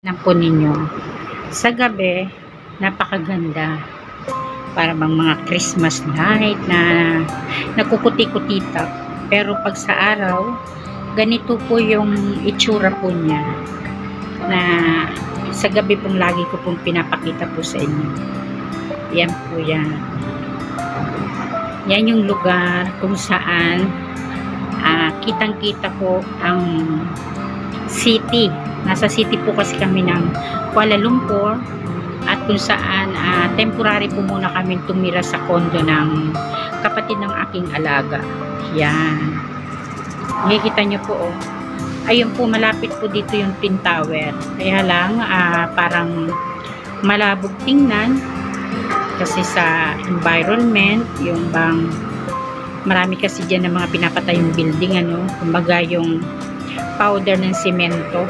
Tignan po ninyo, sa gabi napakaganda, para bang mga Christmas light na nagkukuti-kutita, pero pag sa araw ganito po yung itsura po niya, na sa gabi pong lagi ko pong pinapakita po sa inyo. Yan po yan, yan yung lugar kung saan kitang kita po ang city. Nasa city po kasi kami ng Kuala Lumpur, at kung saan temporary po muna kami tumira sa condo ng kapatid ng aking alaga. Yan, nakikita nyo po, oh. Ayun po, malapit po dito yung Twin Tower, kaya lang parang malabog tingnan kasi sa environment, yung bang marami kasi dyan ng mga pinapatayong building, ano, kumbaga yung powder ng semento.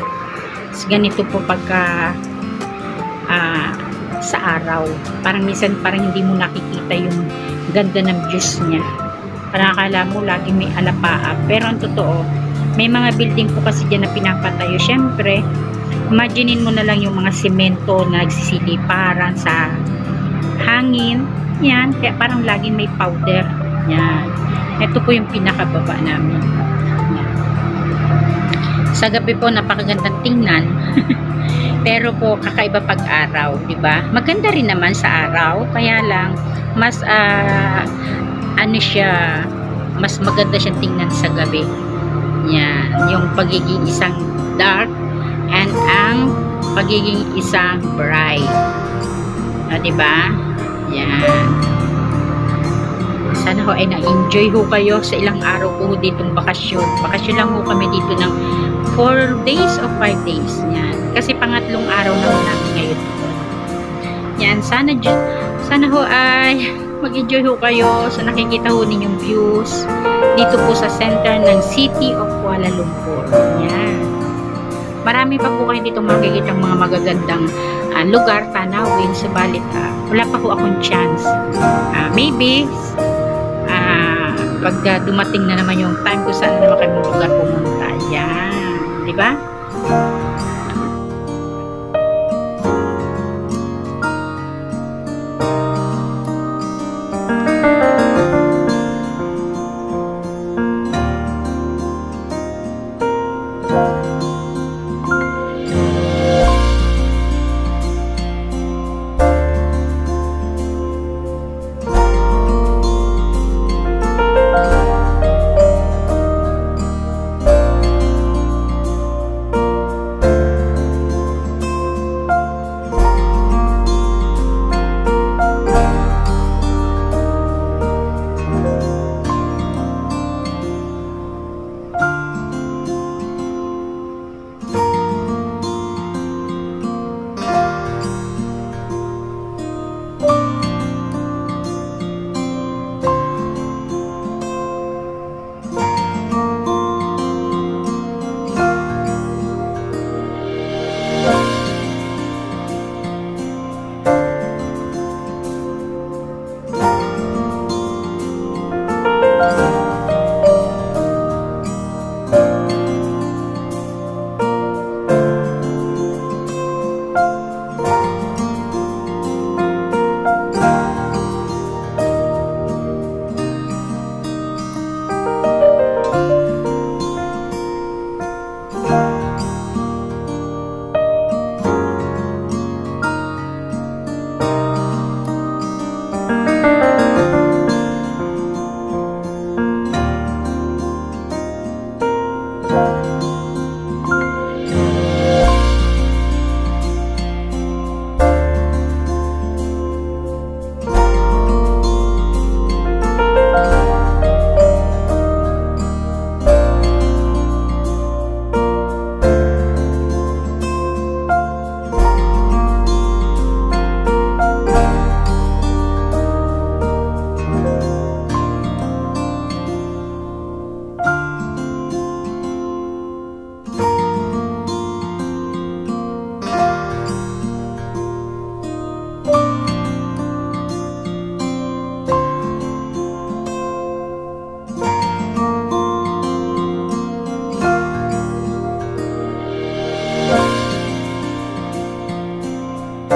Ganito po pagka sa araw, parang minsan parang hindi mo nakikita yung ganda ng views niya, parang akala mo lagi may alapaa, pero ang totoo may mga building po kasi dyan na pinapatayo. Syempre imaginein mo na lang yung mga semento na nagsisiliparan sa hangin, yan, kaya parang laging may powder. Yan, ito po yung pinakababa namin. Yan. Sa gabi po napakagandang tingnan pero po kakaiba pag araw, di ba? Maganda rin naman sa araw, kaya lang mas ano siya, mas maganda siyang tingnan sa gabi. Yan, yung pagiging isang dark and ang pagiging isang bright. Di ba? Yan. Sana ho ay na-enjoy ho kayo sa ilang araw po ditong bakasyon. Bakasyon lang ho kami dito ng 4 days o 5 days. Yan. Kasi pangatlong araw na ho namin ngayon. Yan. Sana ho ay mag-enjoy ho kayo sa nakikita ho ninyong views dito po sa center ng City of Kuala Lumpur. Yan. Marami pa po kayo dito makikita mga magagandang lugar, tanawin, subalit wala pa po akong chance. Maybe pag dumating na naman yung time ko saan naman kami lugar pumunta. Yan, di ba?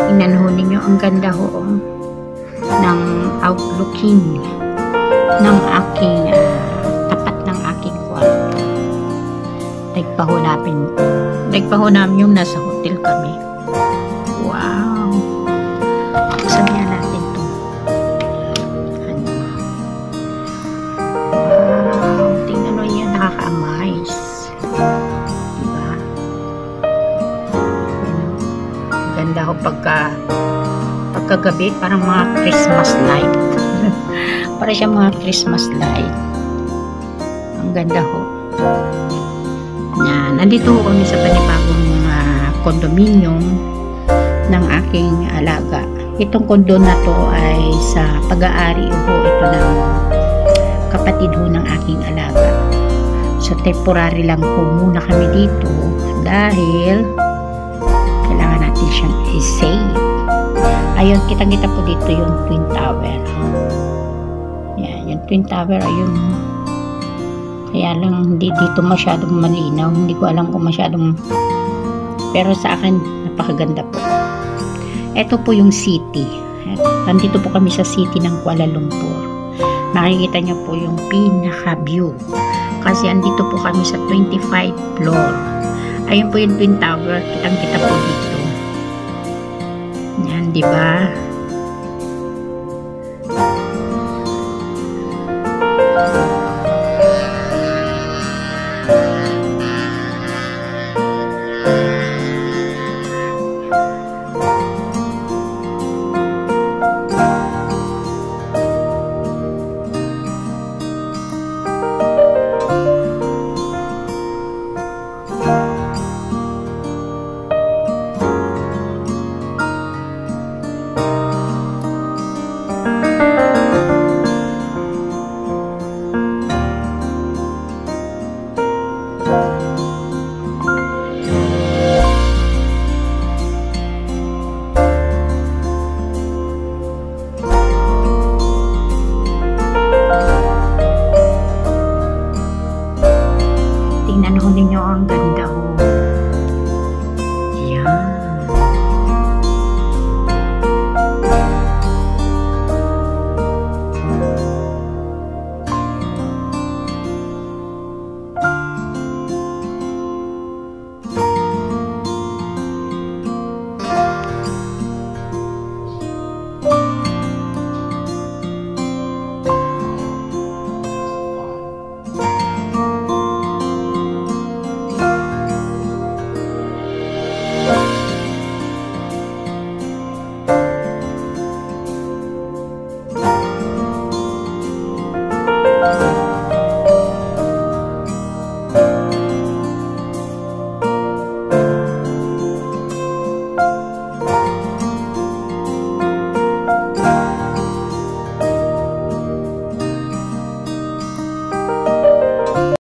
Tingnan ho ninyo, ang ganda ho ng outlooking ng aking tapat ng aking kwarto. Nagpaho namin yung nasa hotel kami. Wow! Sabihan natin to. Ano? Wow! Tingnan mo yan, nakaka-amaze. Diba? Ganda ho pagkagabi, parang mga Christmas light. Para siya mga Christmas light. Ang ganda ho. Yan. Nandito ho kami sa panibagong condominium ng aking alaga. Itong condo na to ay sa pag-aari ho ito ng kapatid ho ng aking alaga. So temporary lang po muna kami dito dahil kailangan natin siyang i-save. Ayun, kitang-kita po dito yung Twin Tower. Yan, yung Twin Tower, ayun. Kaya lang, hindi dito masyadong malinaw. Hindi ko alam kung masyadong... Pero sa akin, napakaganda po. Ito po yung city. Nandito po kami sa city ng Kuala Lumpur. Nakikita niyo po yung pinaka-view. Kasi andito po kami sa 25th floor. Ayun po yung Twin Tower. Kitang-kita po dito. Yan, di ba?